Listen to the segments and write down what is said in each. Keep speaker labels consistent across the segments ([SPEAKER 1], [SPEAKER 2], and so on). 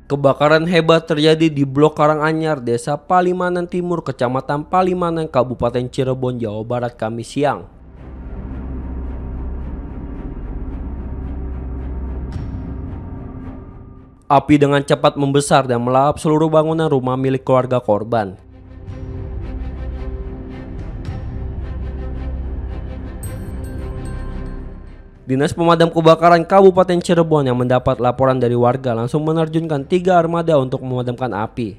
[SPEAKER 1] Kebakaran hebat terjadi di Blok Karanganyar, Desa Palimanan Timur, Kecamatan Palimanan, Kabupaten Cirebon, Jawa Barat, Kamis siang. Api dengan cepat membesar dan melahap seluruh bangunan rumah milik keluarga korban. Dinas Pemadam Kebakaran Kabupaten Cirebon yang mendapat laporan dari warga langsung menerjunkan 3 armada untuk memadamkan api.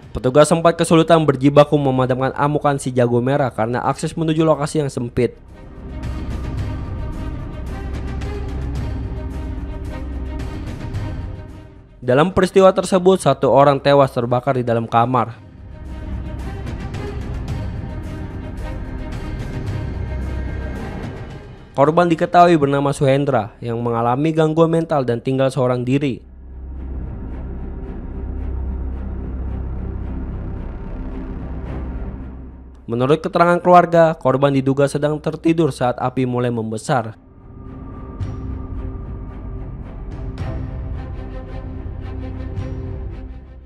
[SPEAKER 1] Petugas sempat kesulitan berjibaku memadamkan amukan si jago merah karena akses menuju lokasi yang sempit. Dalam peristiwa tersebut, 1 orang tewas terbakar di dalam kamar. Korban diketahui bernama Suhendra yang mengalami gangguan mental dan tinggal seorang diri. Menurut keterangan keluarga, korban diduga sedang tertidur saat api mulai membesar.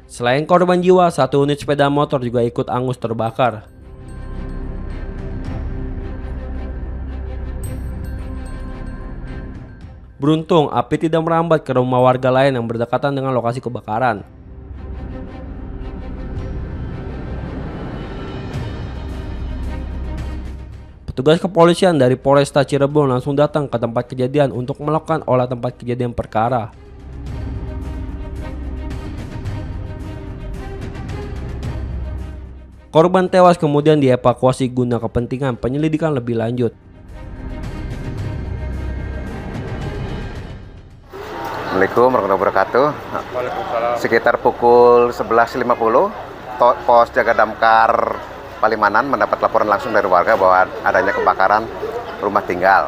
[SPEAKER 1] Selain korban jiwa, 1 unit sepeda motor juga ikut angus terbakar. Beruntung, api tidak merambat ke rumah warga lain yang berdekatan dengan lokasi kebakaran. Petugas kepolisian dari Polresta Cirebon langsung datang ke tempat kejadian untuk melakukan olah tempat kejadian perkara. Korban tewas kemudian dievakuasi guna kepentingan penyelidikan lebih lanjut.
[SPEAKER 2] Assalamualaikum warahmatullahi wabarakatuh. Sekitar pukul 11.50, pos jaga damkar Palimanan mendapat laporan langsung dari warga bahwa adanya kebakaran rumah tinggal.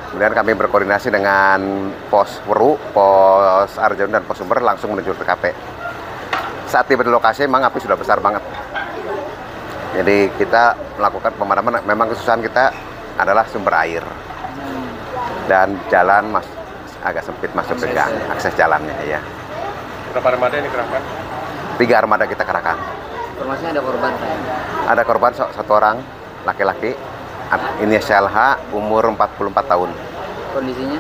[SPEAKER 2] Kemudian kami berkoordinasi dengan pos Weru, pos Arjuna dan pos Sumber langsung menuju ke TKP. Saat tiba di lokasi memang api sudah besar banget. Jadi kita melakukan pemadaman. Memang kesusahan kita adalah sumber air dan jalan agak sempit masuk ke gang, akses jalannya ya.
[SPEAKER 3] Berapa armada yang dikerahkan?
[SPEAKER 2] 3 armada kita kerahkan.
[SPEAKER 4] Informasinya ada korban saya.
[SPEAKER 2] Ada korban 1 orang laki-laki, inisial H, umur 44 tahun.
[SPEAKER 4] Kondisinya?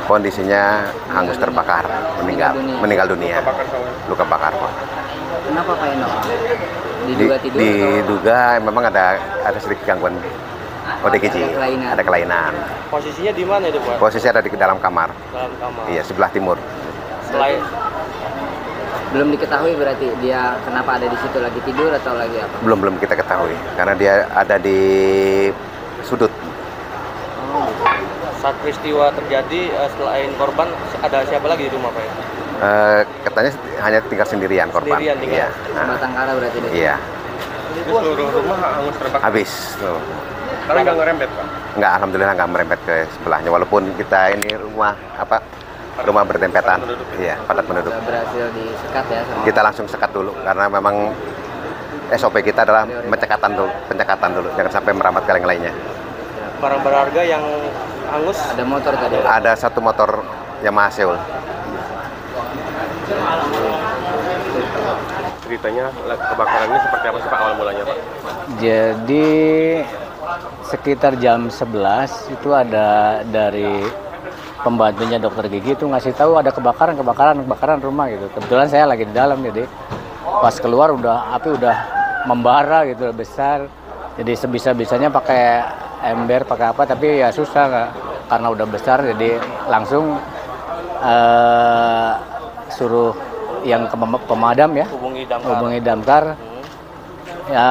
[SPEAKER 2] Kondisinya hangus terbakar, meninggal dunia. Luka bakar, Pak.
[SPEAKER 4] Kenapa Pak Eno? Diduga tidur?
[SPEAKER 2] Diduga memang ada sedikit gangguan ODGJ, ada kelainan.
[SPEAKER 3] Posisinya di mana itu, Pak?
[SPEAKER 2] Posisinya ada di dalam kamar.
[SPEAKER 3] Dalam kamar.
[SPEAKER 2] Iya, sebelah timur.
[SPEAKER 3] Selain
[SPEAKER 4] belum diketahui berarti dia kenapa ada di situ, lagi tidur atau lagi apa?
[SPEAKER 2] Belum kita ketahui karena dia ada di sudut.
[SPEAKER 3] saat peristiwa terjadi, selain korban ada siapa lagi di rumah, Pak?
[SPEAKER 2] Katanya hanya tinggal sendirian korban.
[SPEAKER 3] Sendirian tinggal.
[SPEAKER 2] Iya.
[SPEAKER 4] Batang kara berarti dia.
[SPEAKER 2] Iya.
[SPEAKER 3] Seluruh rumah hangus terbakar.
[SPEAKER 2] Habis. Tuh.
[SPEAKER 3] Tapi nggak ngerembet, Pak?
[SPEAKER 2] Nggak, alhamdulillah nggak merembet ke sebelahnya. Walaupun kita ini rumah berdempetan. Iya, padat penduduk.
[SPEAKER 4] Sudah berhasil disekat ya sama.
[SPEAKER 2] Kita langsung sekat dulu karena memang SOP kita adalah pencekatan dulu, jangan sampai merambat ke yang lainnya.
[SPEAKER 3] Barang berharga yang hangus?
[SPEAKER 4] Ada motor tadi?
[SPEAKER 2] Ada 1 motor Yamaha Seul.
[SPEAKER 3] Ceritanya kebakaran ini seperti apa sih, Pak, awal mulanya, Pak?
[SPEAKER 5] Jadi sekitar jam 11 itu ada dari pembantunya dokter gigi itu ngasih tahu ada kebakaran rumah gitu. Kebetulan saya lagi di dalam, jadi pas keluar api udah membara gitu, besar. Jadi sebisa-bisanya pakai ember, pakai apa, tapi ya susah karena udah besar, jadi langsung suruh yang pemadam ya, hubungi damkar. Ya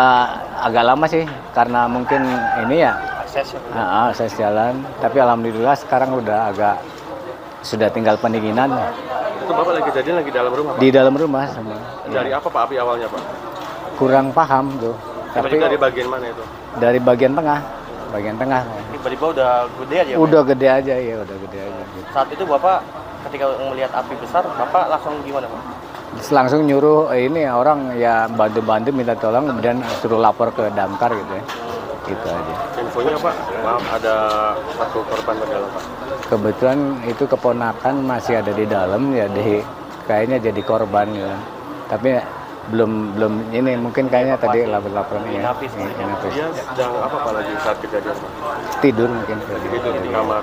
[SPEAKER 5] agak lama sih karena mungkin ini ya akses jalan, tapi alhamdulillah sekarang sudah tinggal pendinginan.
[SPEAKER 3] Itu Bapak lagi kejadian lagi dalam rumah, Pak?
[SPEAKER 5] Di dalam rumah sama.
[SPEAKER 3] Dari apa, Pak, api awalnya, Pak?
[SPEAKER 5] Kurang paham tuh.
[SPEAKER 3] Tapi dari bagian mana itu?
[SPEAKER 5] Dari bagian tengah.
[SPEAKER 3] Tiba-tiba udah gede aja?
[SPEAKER 5] Udah gede aja ya, udah gede aja. Gitu.
[SPEAKER 3] Saat itu Bapak ketika melihat api besar, Bapak langsung gimana, Pak?
[SPEAKER 5] Langsung nyuruh ini orang ya bantu minta tolong, kemudian suruh lapor ke damkar gitu ya. Gitu aja.
[SPEAKER 3] Dan infonya Pak, maaf ada satu korban berjalan Pak.
[SPEAKER 5] Kebetulan itu keponakan masih ada di dalam, jadi kayaknya jadi korban ya. Tapi belum ini, mungkin kayaknya tadi laporan ya.
[SPEAKER 3] Inapis. Dia sedang apa Pak lagi saat kejadian Pak?
[SPEAKER 5] Tidur mungkin.
[SPEAKER 3] Tidur di kamar.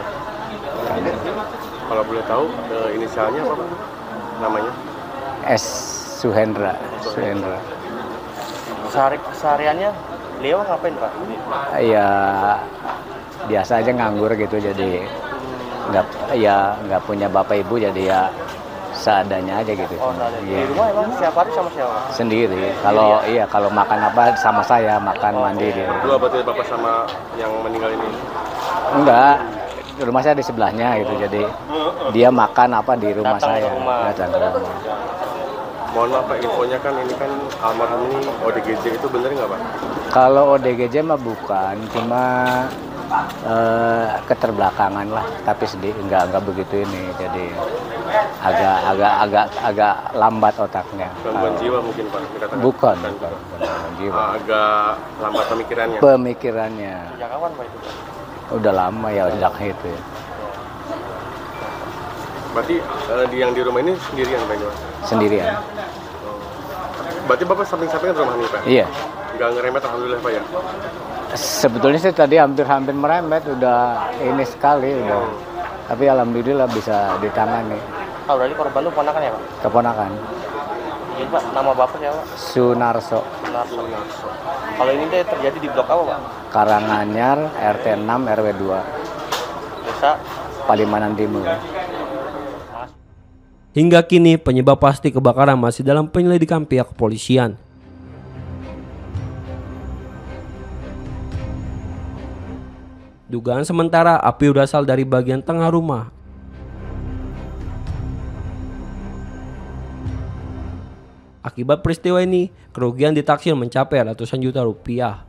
[SPEAKER 3] Kalau boleh tahu inisialnya apa Pak? Namanya?
[SPEAKER 5] S. Suhendra.
[SPEAKER 3] Sehariannya beliau ngapain Pak?
[SPEAKER 5] Ya biasa aja nganggur gitu, jadi nggak punya bapak ibu, jadi ya seadanya aja gitu.
[SPEAKER 3] Oh, di rumah emang siapa hari sama siapa?
[SPEAKER 5] Sendiri. Kalau kalau makan apa sama saya, makan mandi dia.
[SPEAKER 3] Dua berarti bapak sama yang meninggal ini?
[SPEAKER 5] Enggak, rumah saya di sebelahnya gitu, jadi dia makan apa di rumah
[SPEAKER 3] Datang ke
[SPEAKER 5] saya.
[SPEAKER 3] rumah.
[SPEAKER 5] Datang ke rumah.
[SPEAKER 3] Mohon maaf Pak, infonya kan ini kan almarhum ini ODGJ, itu bener nggak Pak?
[SPEAKER 5] Kalau ODGJ mah bukan, cuma keterbelakangan lah, tapi sedih nggak begitu ini, jadi agak lambat otaknya.
[SPEAKER 3] Gangguan jiwa mungkin Pak dikatakan?
[SPEAKER 5] Bukan gangguan jiwa.
[SPEAKER 3] Agak lambat pemikirannya.
[SPEAKER 5] Pemikirannya
[SPEAKER 3] Sejak kapan Pak itu Pak?
[SPEAKER 5] udah lama ya, sejak itu ya.
[SPEAKER 3] Berarti yang di rumah ini sendirian Pak ini Pak?
[SPEAKER 5] Sendirian.
[SPEAKER 3] Berarti Bapak samping-sampingan rumah ini Pak?
[SPEAKER 5] Iya.
[SPEAKER 3] Nggak ngeremet alhamdulillah Pak ya?
[SPEAKER 5] Sebetulnya sih tadi hampir merembet, udah ini sekali udah. Tapi alhamdulillah bisa ditangani.
[SPEAKER 3] Oh, berarti korban itu ponakan ya Pak?
[SPEAKER 5] Keponakan.
[SPEAKER 3] Iya Pak, nama Bapak siapa Pak?
[SPEAKER 5] Sunarso.
[SPEAKER 3] Sunarso. Kalau ini tuh terjadi di blok apa Pak?
[SPEAKER 5] Karanganyar, RT 6 RW 2.
[SPEAKER 3] Desa
[SPEAKER 5] Palimanan Timur.
[SPEAKER 1] Hingga kini penyebab pasti kebakaran masih dalam penyelidikan pihak kepolisian. Dugaan sementara api berasal dari bagian tengah rumah. Akibat peristiwa ini, kerugian ditaksir mencapai ratusan juta rupiah.